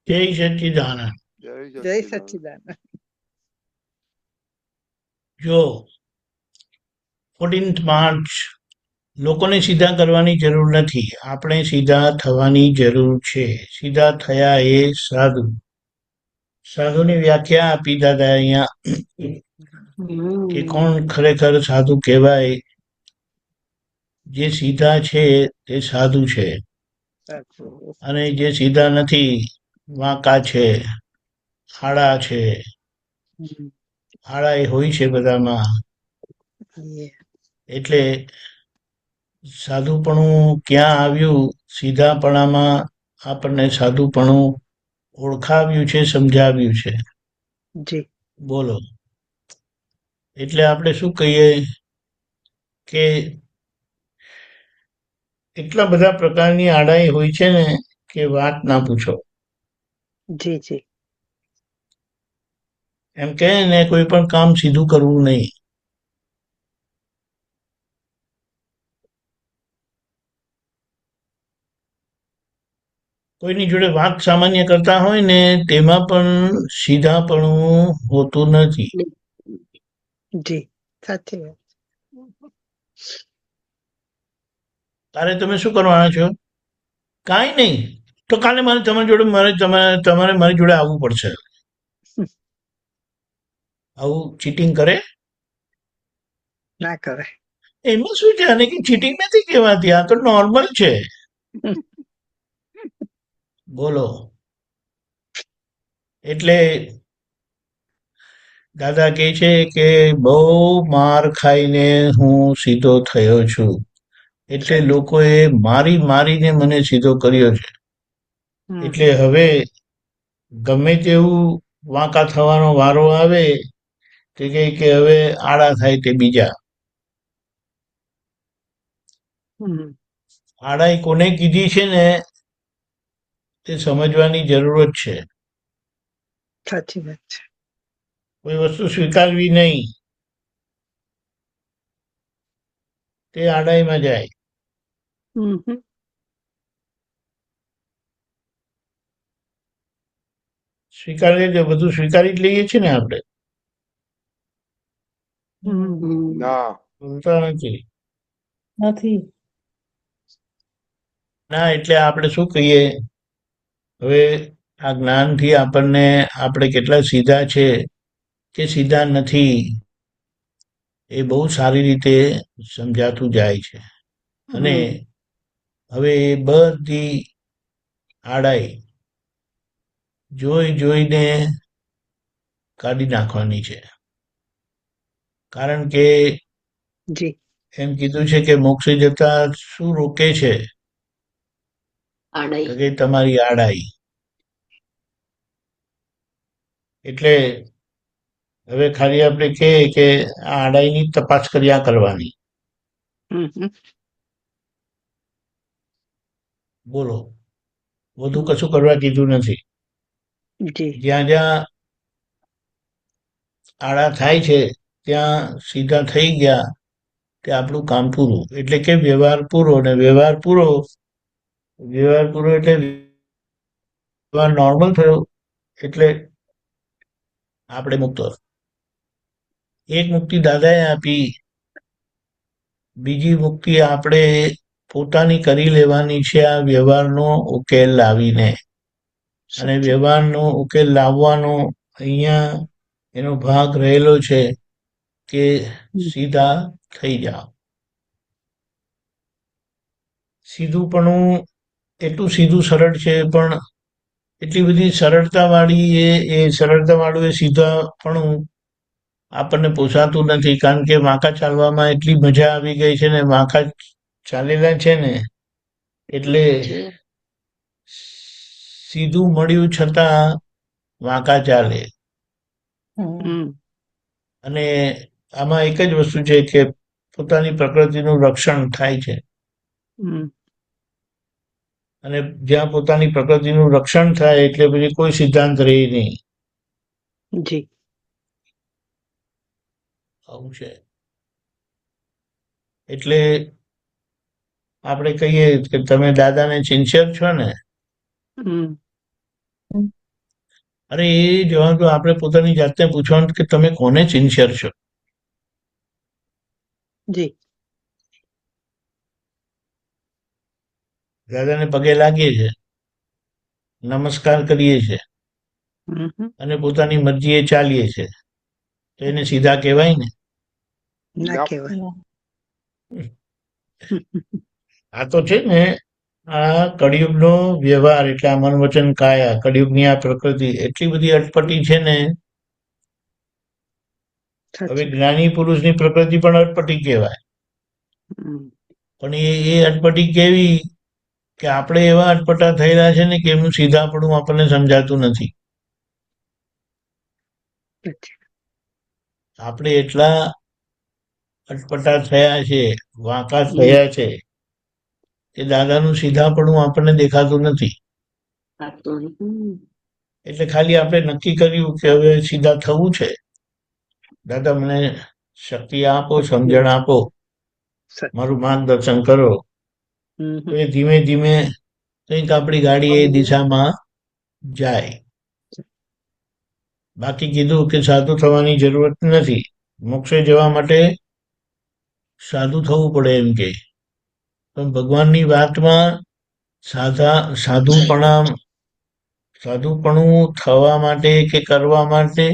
જય સચ્ચિદાનંદ. જય જય સચ્ચિદાનંદ. સચ્ચિદાનંદ. જો 14th માર્ચ લોકોને સીધા કરવાની જરૂર નથી, આપણે સીધા થવાની જરૂર છે. સીધા થયા એ સાધુ. સાધુની વ્યાખ્યા આપી દાદા અહીંયા કે કોણ ખરેખર સાધુ કહેવાય. જે સીધા છે તે સાધુ છે, સાચું. અને જે સીધા નથી, વાંકા છે, આડા છે. હમ. આડા એ હોય છે બધામાં. Yeah. એટલે સાધુપણું ક્યાં આવ્યું? સીધાપણામાં આપણને સાધુપણું ઓળખાવ્યું છે, સમજાવ્યું છે. જી. બોલો. એટલે આપણે શું કહીએ કે એટલા બધા પ્રકારની આડાઈ હોય છે ને કે વાત ના પૂછો. જી જી. એમ કહે ને, કોઈ પણ કામ સીધું કરવું નહીં. કોઈની જોડે વાત સામાન્ય કરતા હોય ને તેમાં પણ સીધાપણું હોતું નથી. જી સાચી વાત. તારે તમે શું કરવાના છો? કાંઈ નહીં. તો કાલે મારે તમારી જોડે તમારે મારી જોડે આવવું પડશે. આવું ચીટિંગ કરે? ના કરે. એમાં શું છે? આને કઈ ચીટિંગ નથી કહેવાતી, આ તો નોર્મલ છે. બોલો. એટલે દાદા કહે છે કે બહુ માર ખાઈને હું સીધો થયો છું. એટલે લોકોએ મારીને મને સીધો કર્યો છે. એટલે હવે ગમે તેવું વાંકા થવાનો વારો આવે તે કહે કે હવે આડા થાય તે બીજા. આડાઈ કોને કીધી છે ને તે સમજવાની જરૂરત છે. સાચી વાત છે. કોઈ વસ્તુ સ્વીકારવી નહીં, તે આડાઈમાં જાય. સ્વીકારીએ બધું સ્વીકારી જ લઈએ છીએ ને આપણે. ના બોલતા નથી. નથી. ના, એટલે આપણે શું કહીએ, હવે આ જ્ઞાનથી આપણને આપણે કેટલા સીધા છે કે સીધા નથી એ બહુ સારી રીતે સમજાતું જાય છે. અને હવે એ બધી આડાઈ જોઈને કાઢી નાખવાની છે. કારણ કે જી. એમ કીધું છે કે મોક્ષે જતા શું રોકે છે? આડાઈ. કે તમારી આડાઈ. એટલે હવે ખાલી આપણે કહીએ કે આ આડાઈની તપાસ કર્યા કરવાની. બોલો. વધુ કશું કરવા કીધું નથી. જ્યાં જ્યાં આડા થાય છે ત્યાં સીધા થઈ ગયા તે આપણું કામ પૂરું. એટલે કે વ્યવહાર પૂરો. ને વ્યવહાર પૂરો એટલે વ્યવહાર નોર્મલ થયો એટલે આપણે મુક્ત. એક મુક્તિ દાદાએ આપી, બીજી મુક્તિ આપણે પોતાની કરી લેવાની છે આ વ્યવહારનો ઉકેલ લાવીને. અને વ્યવહારનો ઉકેલ લાવવાનો અહીંયા એનો ભાગ રહેલો છે કે સીધા થઈ જાઓ. સીધુંપણું એટલું સીધું સરળ છે, પણ એટલી બધી સરળતાવાળું એ સીધાપણું આપણને પોસાતું નથી. કારણ કે વાંકા ચાલવામાં એટલી મજા આવી ગઈ છે ને, વાંકા ચાલેલા છે ને એટલે સીધું મળ્યું છતાં વાંકા ચાલે. અને આમાં એક જ વસ્તુ છે કે પોતાની પ્રકૃતિનું રક્ષણ થાય છે. અને જ્યાં પોતાની પ્રકૃતિનું રક્ષણ થાય એટલે પછી કોઈ સિદ્ધાંત રહે નહીં. જી. આવું છે. એટલે આપણે કહીએ કે તમે દાદાને સિન્સિયર છો ને, અરે એ જવાબ તો આપણે પોતાની જાતને પૂછવાનું કે તમે કોને સિન્સિયર છો. જી. દાદાને પગે લાગીએ છે, નમસ્કાર કરીએ છે અને પોતાની મરજીએ ચાલીએ છે, તો એને સીધા કહેવાય ને. ના ના. કહેવાય. આ તો છે ને, આ કળિયુગનો વ્યવહાર એટલે આ મન વચન કાયા, કળિયુગની આ પ્રકૃતિ એટલી બધી અટપટી છે ને. હવે સાચી. જ્ઞાની પુરુષની પ્રકૃતિ પણ અટપટી કહેવાય, હમ. પણ એ અટપટી કેવી કે આપણે એવા અટપટા થયેલા છે ને કે એમનું સીધાપણું આપણને સમજાતું નથી. સાચી. આપણે એટલા અટપટા થયા છે, વાંકા હમ. થયા છે કે દાદાનું સીધાપણું આપણને દેખાતું નથી. હમ. એટલે ખાલી આપણે નક્કી કર્યું કે હવે સીધા થવું છે. દાદા મને શક્તિ આપો, સમજણ આપો, સાચી. મારું માર્ગદર્શન કરો. હમ. તો એ ધીમે ધીમે કંઈક આપણી ગાડી એ દિશામાં જાય. બાકી કીધું કે સાધુ થવાની જરૂરત નથી. મોક્ષે જવા માટે સાધુ થવું પડે એમ કે, પણ ભગવાનની વાતમાં સાધુપણું થવા માટે કે કરવા માટે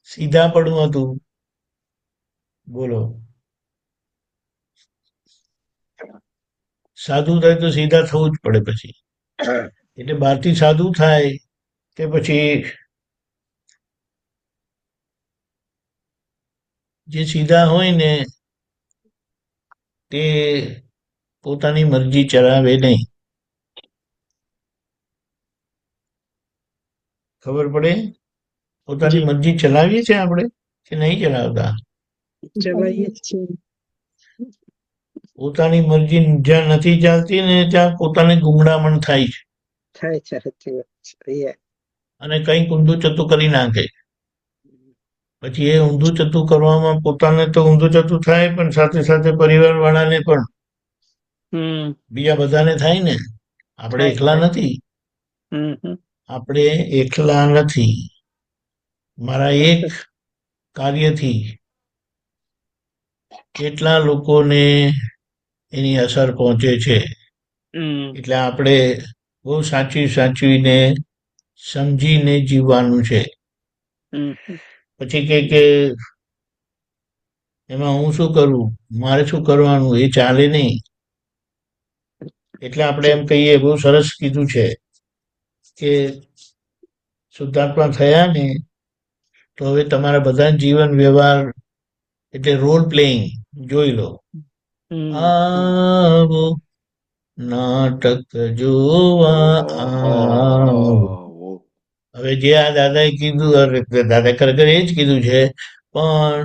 સીધાપણું હતું. બોલો, સાધુ થાય તો સીધા થવું જ પડે પછી. એટલે બહારથી સાધુ થાય કે પછી જે સીધા હોય ને તે પોતાની મરજી ચલાવે નહીં. ખબર પડે? પોતાની જી. મરજી ચલાવીએ છીએ આપણે કે નહીં ચલાવતા? ચલાવીએ જ છીએ. પોતાની મરજી જ્યાં નથી ચાલતી ને ત્યાં પોતાને ગુંગળામણ થાય છે થાય છે. સાચી વાત છે. અને કંઈક ઊંધું ચતું કરી નાખે. પછી એ ઊંધું ચતું કરવામાં પોતાને તો ઊંધું ચતું થાય, પણ સાથે સાથે પરિવાર વાળાને પણ, હમ. બીજા બધાને થાય ને. આપણે થાય, એકલા થાય. નથી. હમ. આપણે એકલા નથી. મારા એક કાર્યથી કેટલા લોકોને એની અસર પહોંચે છે. હમ. એટલે આપણે બહુ સાચવીને સમજીને જીવવાનું છે. હમ. પછી કે એમાં હું શું કરું, મારે શું કરવાનું, એ ચાલે નહીં. એટલે આપણે એમ કહીએ, બહુ સરસ કીધું છે કે શુદ્ધાત્મા થયા ને તો હવે તમારા બધા જીવન વ્યવહાર એટલે રોલ પ્લેઇંગ જોઈ લો. આવો નાટક જોવા આવો. હવે જે આ દાદાએ કીધું, દાદા ખરેખર એ જ કીધું છે, પણ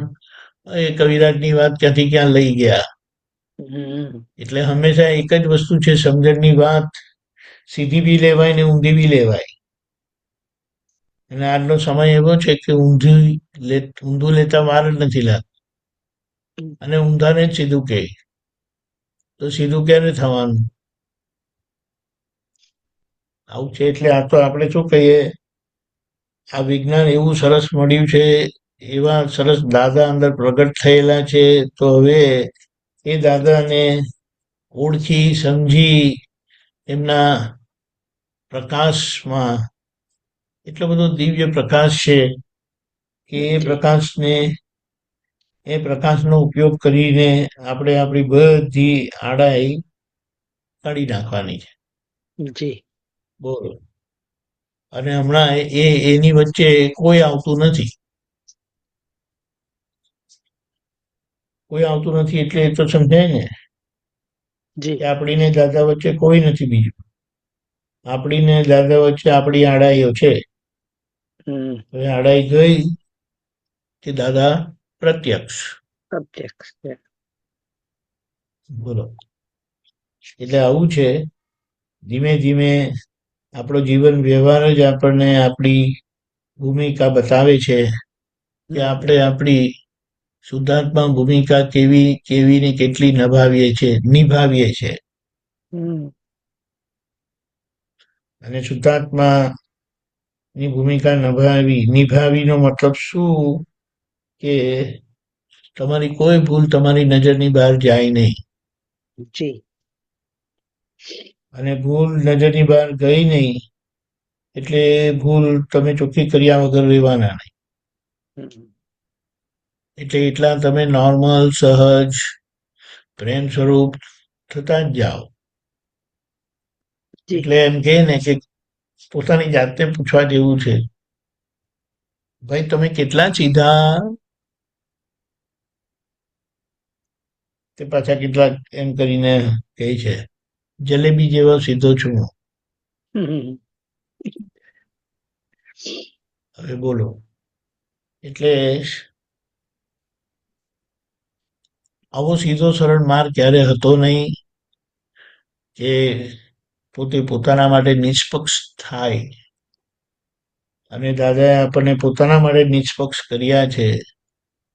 એ કવિરાજની વાત ક્યાંથી ક્યાં લઈ ગયા. એટલે હંમેશા એક જ વસ્તુ છે, સમજણની વાત સીધી બી લેવાય ને ઊંધી બી લેવાય. અને આજનો સમય એવો છે કે ઊંધું લેતા વાર જ નથી લાગતી, અને ઊંધાને જ સીધું કહે. તો સીધું ક્યારે થવાનું? આવું છે. એટલે આ તો આપણે શું કહીએ, આ વિજ્ઞાન એવું સરસ મળ્યું છે, એવા સરસ દાદા અંદર પ્રગટ થયેલા છે. તો હવે એ દાદાને ઓળખી સમજી એમના પ્રકાશમાં એટલો બધો દિવ્ય પ્રકાશ છે કે એ પ્રકાશનો ઉપયોગ કરીને આપણે આપણી બધી આડાઈ કાઢી નાખવાની છે. જી. બોલો. અને હમણાં એની વચ્ચે કોઈ આવતું નથી. કોઈ આવતું નથી એટલે એ તો સમજાય ને કે આપણીને દાદા વચ્ચે કોઈ નથી બીજું. આપણીને દાદા વચ્ચે આપણી આડાઈઓ છે. હવે આડાઈ ગઈ કે દાદા પ્રત્યક્ષ. બોલો. એટલે આવું છે. ધીમે ધીમે આપણો જીવન વ્યવહાર જ આપણને આપણી ભૂમિકા બતાવે છે કે આપણે આપણી શુદ્ધાત્મા ભૂમિકા કેવી ને કેટલી નિભાવીએ છે. અને શુદ્ધાત્મા એની ભૂમિકા નિભાવીનો મતલબ શું કે તમારી કોઈ ભૂલ તમારી નજરની બહાર જાય નહીં, જી અને ભૂલ નજરની બહાર ગઈ નહીં એટલે ભૂલ તમે ચોખ્ખી કર્યા વગર રહેવાના નહીં. હમ, એટલે એટલા તમે નોર્મલ, સહજ, પ્રેમ સ્વરૂપ થતા જ જાઓ. જી એટલે એમ કહે ને કે પોતાની જાતને પૂછવા જેવું છે, ભાઈ તમે કેટલા સીધા, તે પાછા કેટલાક એમ કરીને કહે છે, જલેબી જેવો સીધો છું હું. હમ, હવે બોલો. એટલે આવો સીધો સરળ માર્ગ ક્યારે હતો નહીં કે પોતે પોતાના માટે નિષ્પક્ષ થાય. અને દાદાએ આપણને પોતાના માટે નિષ્પક્ષ કર્યા છે.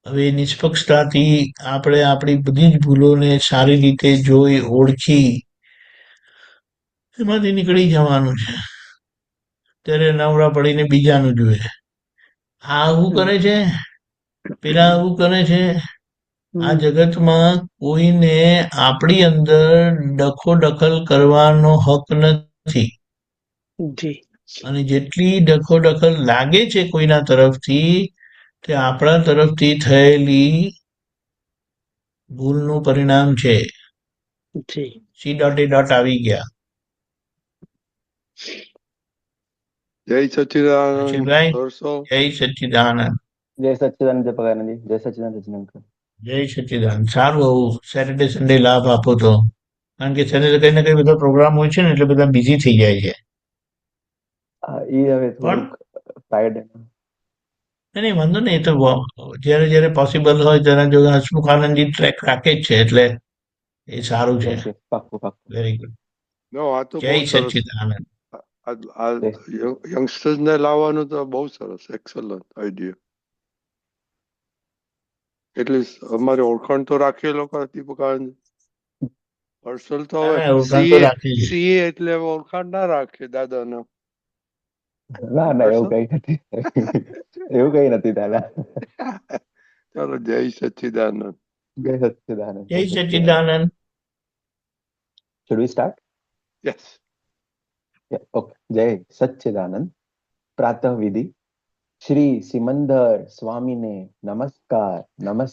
હવે એ નિષ્પક્ષતાથી આપણે આપણી બધી જ ભૂલોને સારી રીતે જોઈ ઓળખી એમાંથી નીકળી જવાનું છે. ત્યારે નવરા પડીને બીજાનું જુએ, આ આવું કરે છે, પેલા આવું કરે છે. આ જગતમાં કોઈને આપણી અંદર દખલ કરવાનો હક નથી. જી અને જેટલી દખલ લાગે છે કોઈના તરફથી, તે આપણા તરફથી થયેલી ભૂલનું પરિણામ છે. G C dot A dot આવી ગયા. જય સચિદાનંદ રશીદભાઈ, દોસ્તો. જય સચ્ચિદાનંદ. જય સચ્ચિદાનંદ જય પગાનંદજી, જય સચ્ચિદાનંદ સચ્ચિદાનંદ. જય સચ્ચિદાનંદ. સારું, આવું સેટરડે સન્ડે લાભ આપો તો, કારણ કે સેટરડે કઈ ને કઈ બધા પ્રોગ્રામ હોય છે ને, એટલે બધા બિઝી થઈ જાય છે. હા, ઈ હવે થોડુંક ફ્રાઈડે નહીં વાંધો નહીં, એ તો જ્યારે જ્યારે પોસિબલ હોય ત્યારે જો હસમુખ આનંદજી ટ્રેક રાખે જ છે, એટલે એ સારું છે. ઓકે, પાક્કું પાક્કું. Very good. નો આ તો જય બહુ સરસ. સચ્ચિદાનંદ. આ યંગસ્ટર્સ ને લાવવાનું તો બહુ સરસ, એક્સલન્ટ આઈડિયા. એટલે અમારી ઓળખાણ તો રાખીએ લોકો દીપકાનંદ. પર્સનલ તો હવે ઓળખાણ તો રાખી છે. સીએ એટલે ઓળખાણ ના રાખે દાદાને. ના ના, એવું કઈ નથી. એવું કઈ નથી દાદા. ચાલો, જય સચ્ચિદાનંદ. જય સચ્ચિદાનંદ. જય સચ્ચિદાનંદ. Should we start? Yes. Yeah, okay. જય સચ્ચિદાનંદ. પ્રાતઃ વિધિ. શ્રી સિમંદર સ્વામીને નમસ્કાર. નમસ્કાર.